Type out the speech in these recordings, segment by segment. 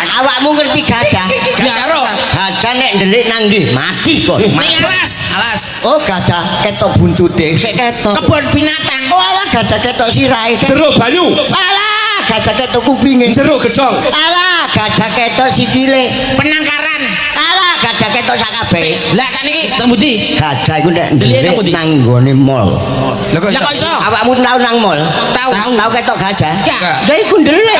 Awakmu ngerti gajah? Ya karo. Gajah nek ndelik nang ndi mati kok. Ning alas. Oh gajah ketok buntute, sik ketok. Kebon binatang. Oh alah gajah ketok sirahe. Jero banyu. Alah gajah ketok kupinge. Jero gedhong. Alah gajah ketok sikile. Penangkaran. Alah gajah ketok sak kabeh. Lah sakniki teng pundi? Gajah iku nek Ndelik nang ndelik pundi? nang nggone mall. Lah kok iso? Awakmu tau nang mall? Tau ketok gajah? Lah iku ndelik.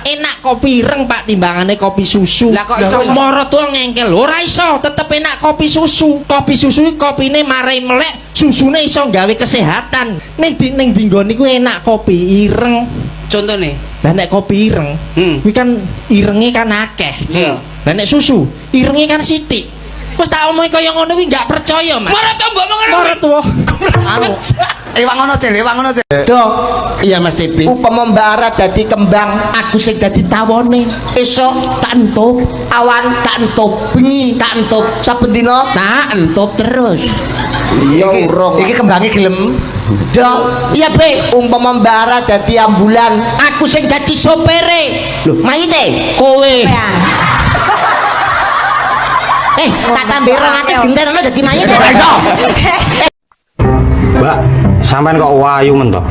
Enak kopi ireng Pak timbangane kopi susu. Lah kok iso? Moro tuh ngengkel. Ora iso, tetep enak kopi susu. Kopi susu kopine marai melek, susune iso gawe kesehatan. Ning dinggon niku enak kopi ireng. Contone. Lah nek kopi ireng, kuwi kan irenge kan akeh. Lah nek susu, irenge kan sithik. Wis tak omongi kaya ngono kuwi gak percaya, Mas. Moro to mbok ngono. Moro tuh. Ewang ngono Cil. Dok. Iya Mas Tipi. Upama mbara dadi kembang, aku sing dadi tawone. Esuk tak entup, awan tak entup, bengi tak entup, saben dina tak entup terus. Iya urung. Iki kembange gelem. Dok, iya Be, umpama mbara dadi ambulan, aku sing dadi sopere. Lho, mayite kowe. Tak tambah 200 genten ono dadi mayit. Mbak, sampean kok wayu men to?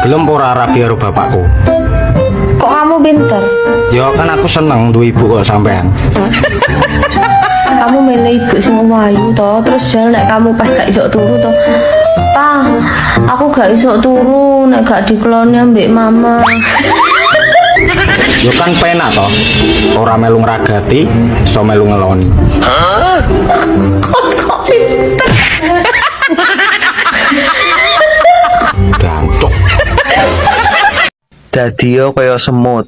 Gelem ora rabi karo bapakku? Kok kamu pinter? Ya kan aku seneng duwe ibu kok sampean. Kamu milih ibu sing wayu to, terus jal nek kamu pas gak iso turu to. Tah, aku gak iso turu nek gak dikeloni ambek mama. Ya kan penak to. Ora melu ngragati, iso melu ngeloni. Kok pinter? Dancuk. Dadi yo kaya semut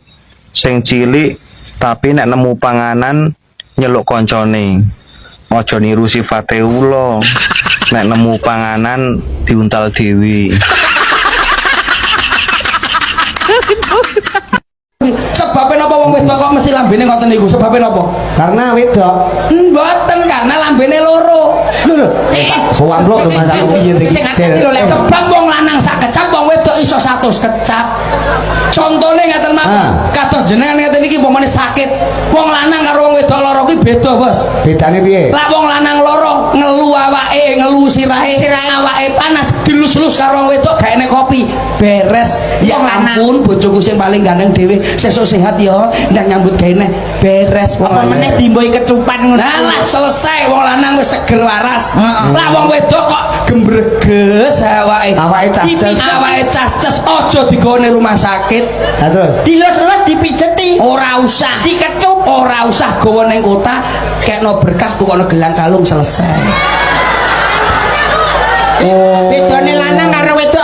sing cilik tapi nek nemu panganan nyeluk koncone. Aja niru sifate ula. Nek nemu panganan diuntal dewi. Sebabnya napa wong wedok kok mesti lambene ngoten niku? Sebabnya napa? Karena wedok. Mboten karena lambene loro. Lho, sowan blok masalah piye iki? Sebab wong lanang sak kecap, wong wedok iso 100 kecap. Contone ngaten mawon. Kados jenengan ngeten iki pomane sakit. Wong lanang karo wong wedok loro kuwi beda, Bos. Bedane piye? Lah wong lanang loro ngelu awake, ngelu sirahe, awake panas dilus-lus karo wong wedok gaene kopi. Beres. Ya ampun, bojoku sing paling ganteng dhewe, sesuk sehat ya, ndak nyambut gaene. Beres. Apa meneh dimboi kecupan ngono. Lah selesai wong lanang wis seger waras. Lah wong wedok kok gembreges awake. Awake cas-cas aja digone rumah sakit. Lah terus Dilus-lus dipijeti. Ora usah. Dikecup. Ora usah gawa ning kota, kekno berkah tukono gelang kalung selesai. bedane lanang karo wedok